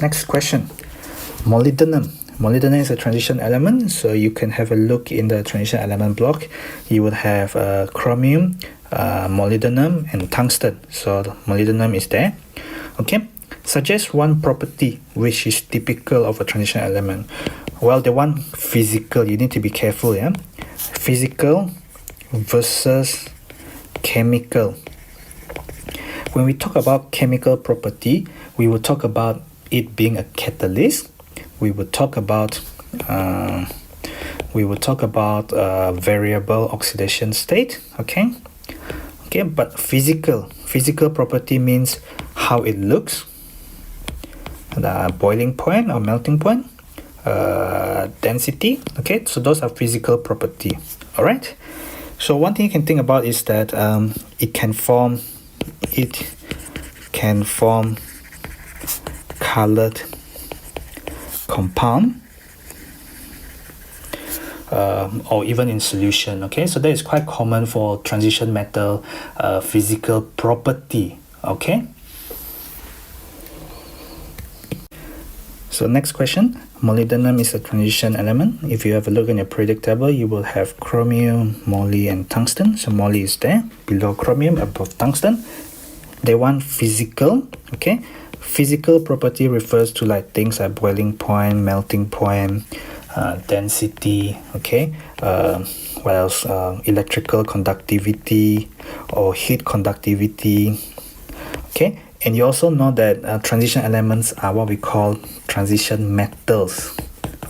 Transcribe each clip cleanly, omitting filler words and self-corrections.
Next question. Molybdenum. Molybdenum is a transition element, so you can have a look in the transition element block. You would have chromium, molybdenum, and tungsten. So molybdenum is there. Okay. Suggest one property which is typical of a transition element. Well, the one physical, you need to be careful, yeah. Physical versus chemical. When we talk about chemical property, we will talk about it being a catalyst. We will talk about variable oxidation state. Okay. But physical property means how it looks, the boiling point or melting point, density. Okay, so those are physical property. All right. So one thing you can think about is that it can form colored compound, or even in solution. Okay, so that is quite common for transition metal physical property. Okay. So next question. Molybdenum is a transition element. If you have a look in your periodic table, you will have chromium, moly, and tungsten. So moly is there, below chromium, above tungsten. They want physical. Okay, physical property refers to like things like boiling point, melting point, density. Okay, what else? Electrical conductivity or heat conductivity. Okay. And you also know that transition elements are what we call transition metals,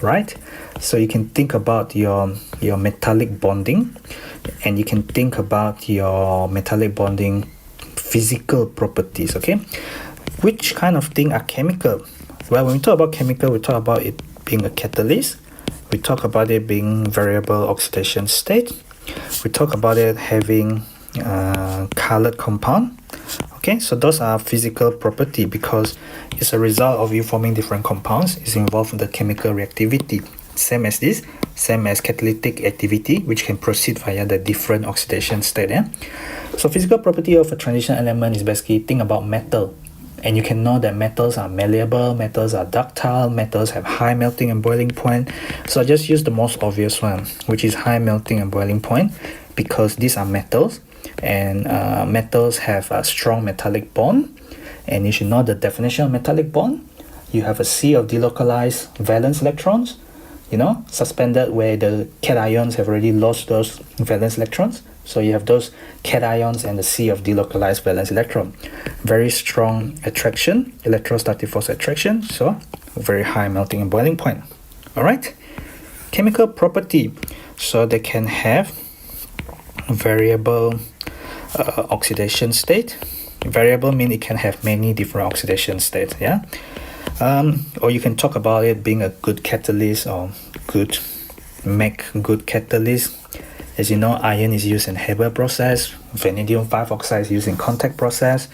right? So you can think about your metallic bonding, and you can think about your metallic bonding physical properties, okay? Which kind of thing are chemical? Well, when we talk about chemical, we talk about it being a catalyst. We talk about it being variable oxidation state. We talk about it having colored compound. Okay, so those are physical property because it's a result of you forming different compounds. It's involved in the chemical reactivity. Same as this, same as catalytic activity, which can proceed via the different oxidation state. Yeah? So physical property of a transition element is basically think about metal. And you can know that metals are malleable, metals are ductile, metals have high melting and boiling point. So I just use the most obvious one, which is high melting and boiling point, because these are metals. And metals have a strong metallic bond, and you should know the definition of metallic bond. You have a sea of delocalized valence electrons, suspended where the cations have already lost those valence electrons. So you have those cations and the sea of delocalized valence electron. Very strong attraction, electrostatic force attraction, so very high melting and boiling point. All right. Chemical property, so they can have variable oxidation state. Variable means it can have many different oxidation states, yeah. Or you can talk about it being a good catalyst or good catalyst. As you know, iron is used in Haber process, vanadium 5 oxide is used in contact process,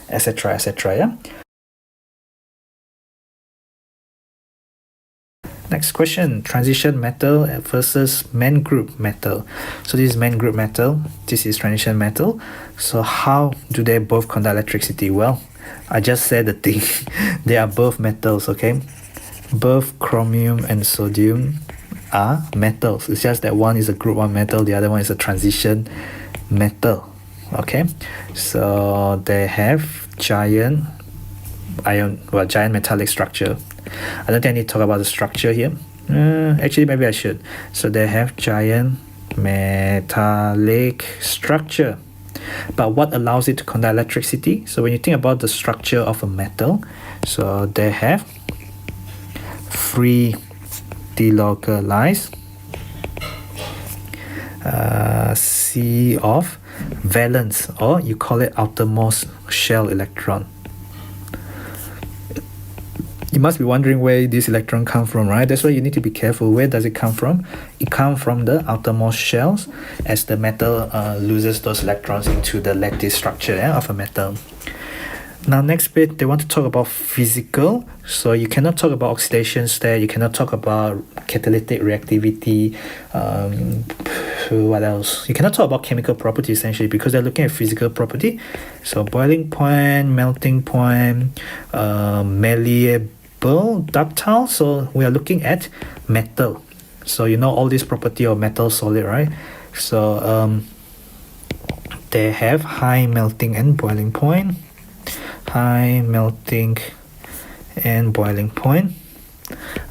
etc. Yeah. Next question, transition metal versus main group metal. So this is main group metal, this is transition metal. So how do they both conduct electricity? Well, I just said the thing. They are both metals, okay? Both chromium and sodium are metals. It's just that one is a group 1 metal, the other one is a transition metal, okay? So they have giant metallic structure. I don't think I need to talk about the structure here. Actually, maybe I should. So they have giant metallic structure. But what allows it to conduct electricity? So when you think about the structure of a metal, so they have free delocalized sea of valence, or you call it outermost shell electron. You must be wondering where this electron come from, right? That's why you need to be careful. Where does it come from? It comes from the outermost shells as the metal loses those electrons into the lattice structure of a metal. Now next bit, they want to talk about physical. So you cannot talk about oxidation state, you cannot talk about catalytic reactivity, what else? You cannot talk about chemical property essentially because they're looking at physical property. So boiling point, melting point, ductile, so we are looking at metal. So you know all this property of metal solid, right? So they have high melting and boiling point. High melting and boiling point.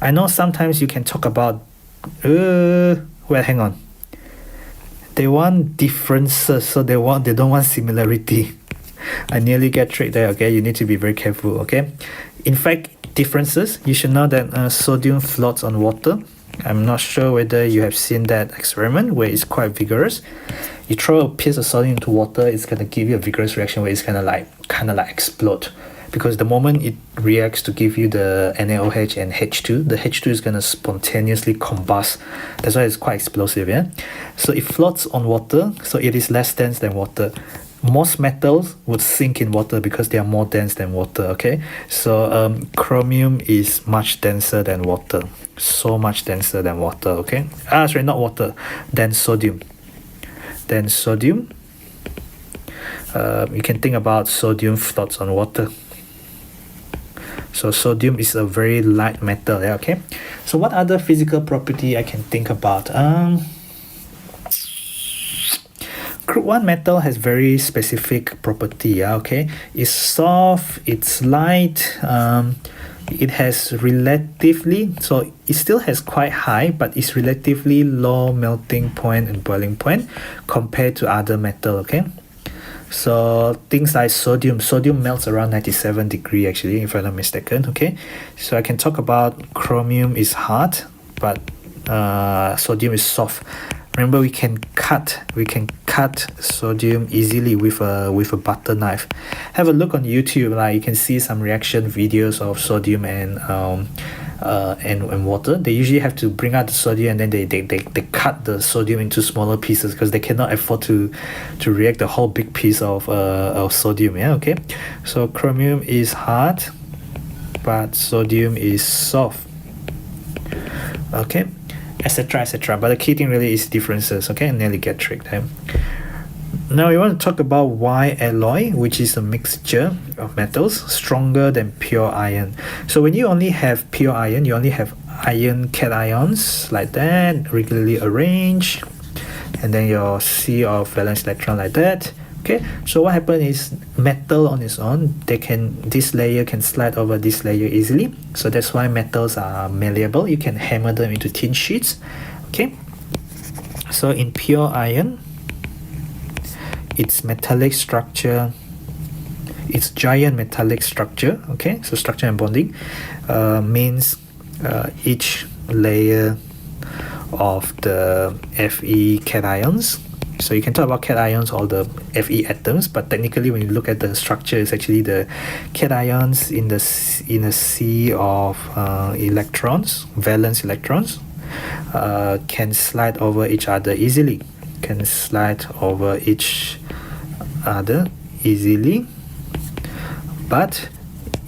I know sometimes you can talk about well, hang on. They want differences, so they don't want similarity. I nearly get tricked there, okay? You need to be very careful, okay? In fact, differences, you should know that sodium floats on water. I'm not sure whether you have seen that experiment where it's quite vigorous. You throw a piece of sodium into water, it's gonna give you a vigorous reaction where it's gonna like explode. Because the moment it reacts to give you the NaOH and H2, the H2 is gonna spontaneously combust. That's why it's quite explosive, yeah? So it floats on water, so it is less dense than water. Most metals would sink in water because they are more dense than water, okay? So chromium is much denser than water. So much denser than water, okay? Sorry, not water, than sodium. Then sodium, you can think about sodium floats on water. So sodium is a very light metal, yeah, okay? So what other physical property I can think about? Group 1 metal has very specific property, yeah, okay? It's soft, it's light, it has relatively, so it still has quite high, but it's relatively low melting point and boiling point compared to other metal, okay? So things like sodium melts around 97 degree actually, if I'm not mistaken, okay? So I can talk about chromium is hard, but sodium is soft. Remember, we can cut sodium easily with a butter knife. Have a look on YouTube, like you can see some reaction videos of sodium and water. They usually have to bring out the sodium and then they cut the sodium into smaller pieces because they cannot afford to react the whole big piece of sodium, yeah, okay? So chromium is hard, but sodium is soft, okay? Etc, etc. But the key thing really is differences, okay? I nearly get tricked. Now we want to talk about Y alloy, which is a mixture of metals stronger than pure iron. So when you only have pure iron, you only have iron cations like that, regularly arranged, and then your sea of valence electron like that. Okay, so what happens is metal on its own, this layer can slide over this layer easily. So that's why metals are malleable. You can hammer them into thin sheets. Okay, so in pure iron, its metallic structure, its giant metallic structure, okay, so structure and bonding means each layer of the Fe cations. So you can talk about cations or the Fe atoms, but technically when you look at the structure, it's actually the cations in a sea of electrons, valence electrons, can slide over each other easily. But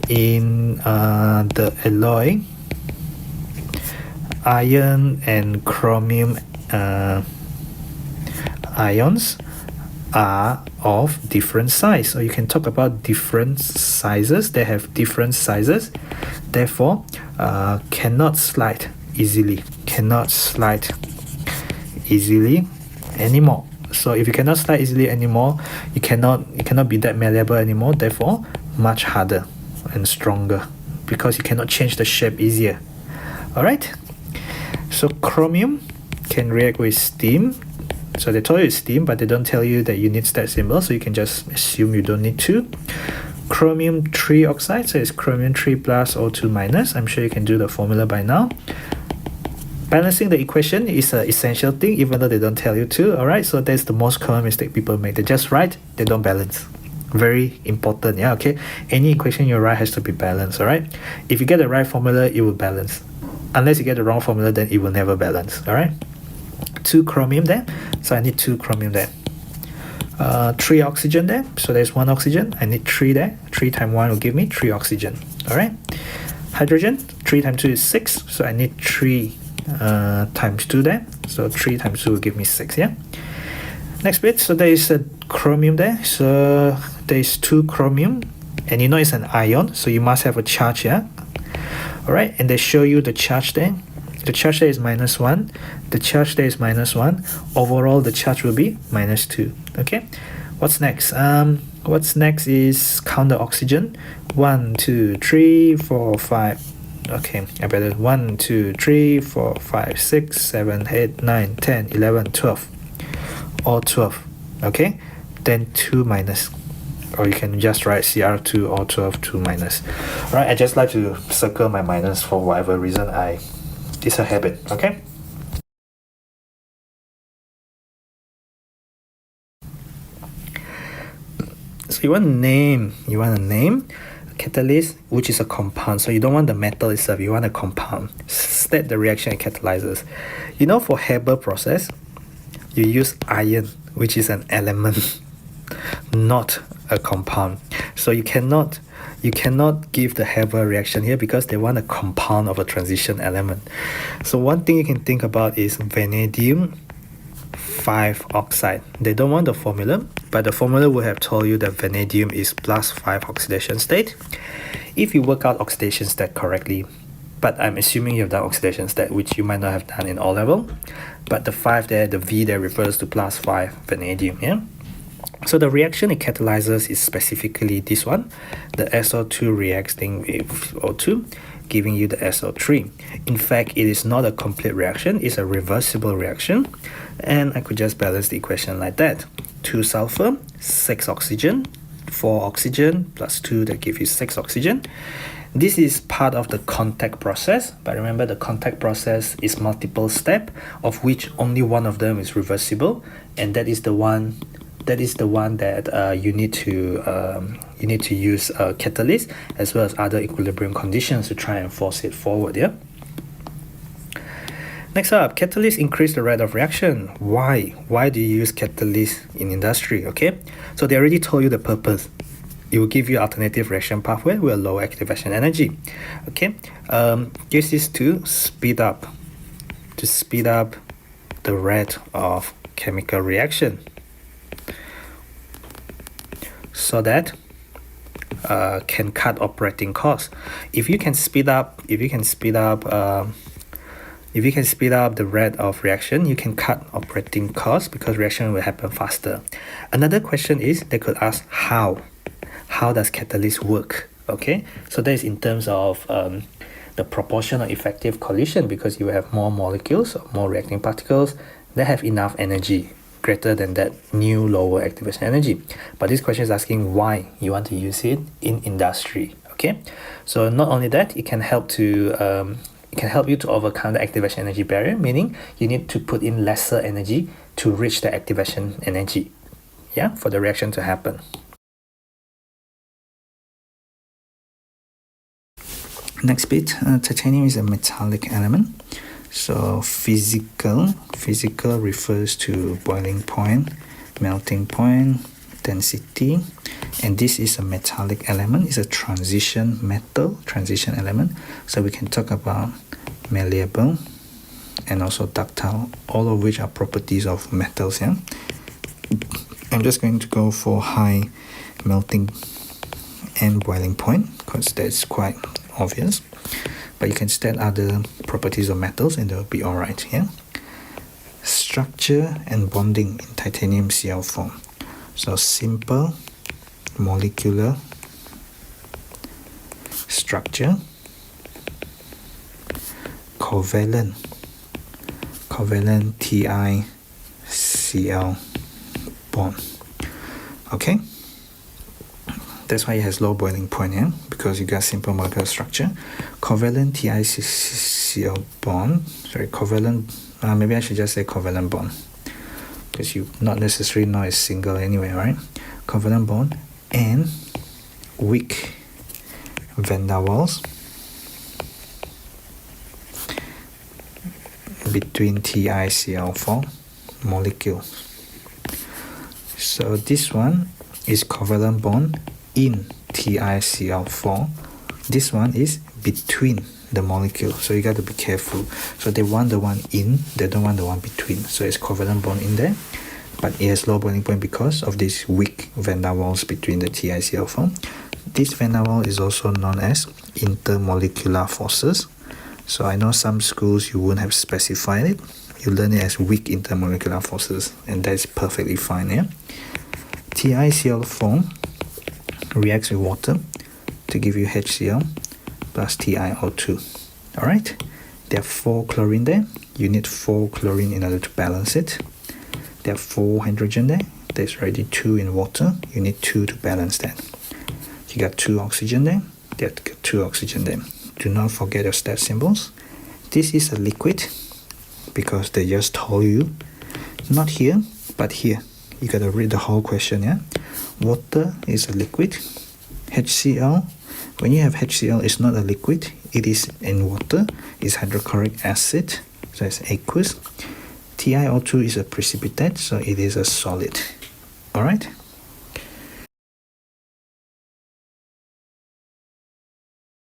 in the alloy, iron and chromium ions are of different size. So you can talk about different sizes. They have different sizes, therefore cannot slide easily anymore. So if you cannot slide easily anymore, you cannot be that malleable anymore, therefore much harder and stronger because you cannot change the shape easier. Alright, so chromium can react with steam. So they told you it's steam, but they don't tell you that you need that symbol, so you can just assume you don't need to. Chromium 3 oxide, so it's chromium 3 plus O2 minus. I'm sure you can do the formula by now. Balancing the equation is an essential thing, even though they don't tell you to. Alright, so that's the most common mistake people make. They just write, they don't balance. Very important, yeah, okay? Any equation you write has to be balanced, alright? If you get the right formula, it will balance. Unless you get the wrong formula, then it will never balance, alright? 2 chromium there, so I need 2 chromium there. 3 oxygen there, so there's 1 oxygen. I need 3 there. 3 times 1 will give me 3 oxygen. Alright. Hydrogen, 3 times 2 is 6, so I need 3 times 2 there. So 3 times 2 will give me 6, yeah? Next bit, so there is a chromium there. So there is 2 chromium, and you know it's an ion, so you must have a charge here. All right, and they show you the charge there. The charge there is -1. The charge there is -1. Overall, the charge will be -2. Okay. What's next? What's next is count the oxygen. 1, 2, 3, 4, 5. Okay, I better 1, 2, 3, 4, 5, 6, 7, 8, 9, 10, 11, 12. All 12. Okay. Then 2 minus. Or you can just write CR2 or 12, 2 minus. Alright, I just like to circle my minus for whatever reason. It's a habit, okay? So you want to name a catalyst, which is a compound. So you don't want the metal itself, you want a compound. State the reaction it catalyzes. You know, for Haber process, you use iron, which is an element, not a compound. So you cannot give the Haber reaction here because they want a compound of a transition element. So one thing you can think about is vanadium 5 oxide. They don't want the formula, but the formula will have told you that vanadium is +5 oxidation state. If you work out oxidation state correctly, but I'm assuming you've done oxidation state, which you might not have done in O level, but the 5 there, the V there refers to +5 vanadium, yeah? So the reaction it catalyzes is specifically this one. The SO2 reacting with O2, giving you the SO3. In fact, it is not a complete reaction, it's a reversible reaction. And I could just balance the equation like that. 2 sulfur, 6 oxygen, 4 oxygen plus 2 that give you 6 oxygen. This is part of the contact process, but remember the contact process is multiple step, of which only one of them is reversible, and that is the one that you need to use a catalyst as well as other equilibrium conditions to try and force it forward. Yeah. Next up, catalysts increase the rate of reaction. Why? Why do you use catalysts in industry? Okay, so they already told you the purpose. It will give you alternative reaction pathway with low activation energy. Okay, this is to speed up the rate of chemical reaction, so that can cut operating costs. If you can speed up the rate of reaction, you can cut operating costs because reaction will happen faster. Another question is they could ask how does catalyst work? Okay, so that is in terms of the proportional effective collision, because you have more molecules or more reacting particles that have enough energy greater than that new lower activation energy. But this question is asking why you want to use it in industry. Okay, so not only that, it can help you to overcome the activation energy barrier, meaning you need to put in lesser energy to reach the activation energy, yeah, for the reaction to happen. Next bit, titanium is a metallic element. So physical refers to boiling point, melting point, density, and this is a metallic element. It's a transition element. So we can talk about malleable and also ductile, all of which are properties of metals. Yeah, I'm just going to go for high melting and boiling point because that's quite obvious, but you can state other properties of metals and they'll be alright. Yeah. Structure and bonding in titanium Cl4. So simple molecular structure, covalent TiCl bond. Okay, that's why it has low boiling point here, because you got simple molecular structure. Covalent TiCl bond, maybe I should just say covalent bond, because you not necessarily know it's single anyway, right? Covalent bond and weak van der Waals between TiCl4 molecules. So this one is covalent bond in TiCl4. This one is between the molecule, so you got to be careful. So they want the one in, they don't want the one between. So it's covalent bond in there, but it has low boiling point because of this weak van der Waals between the TiCl4. This van der Waals is also known as intermolecular forces. So I know some schools you wouldn't have specified it. You learn it as weak intermolecular forces, and that's perfectly fine. Yeah. TiCl4 reacts with water to give you HCl plus TiO2. Alright, there are 4 chlorine there. You need 4 chlorine in order to balance it. There are 4 hydrogen there. There's already 2 in water. You need 2 to balance that. You got 2 oxygen there. There got 2 oxygen there. Do not forget your stat symbols. This is a liquid because they just told you, not here, but here. You gotta read the whole question, yeah? Water is a liquid. HCl, when you have HCl, it's not a liquid. It is in water. It's hydrochloric acid, so it's aqueous. TiO2 is a precipitate, so it is a solid. Alright?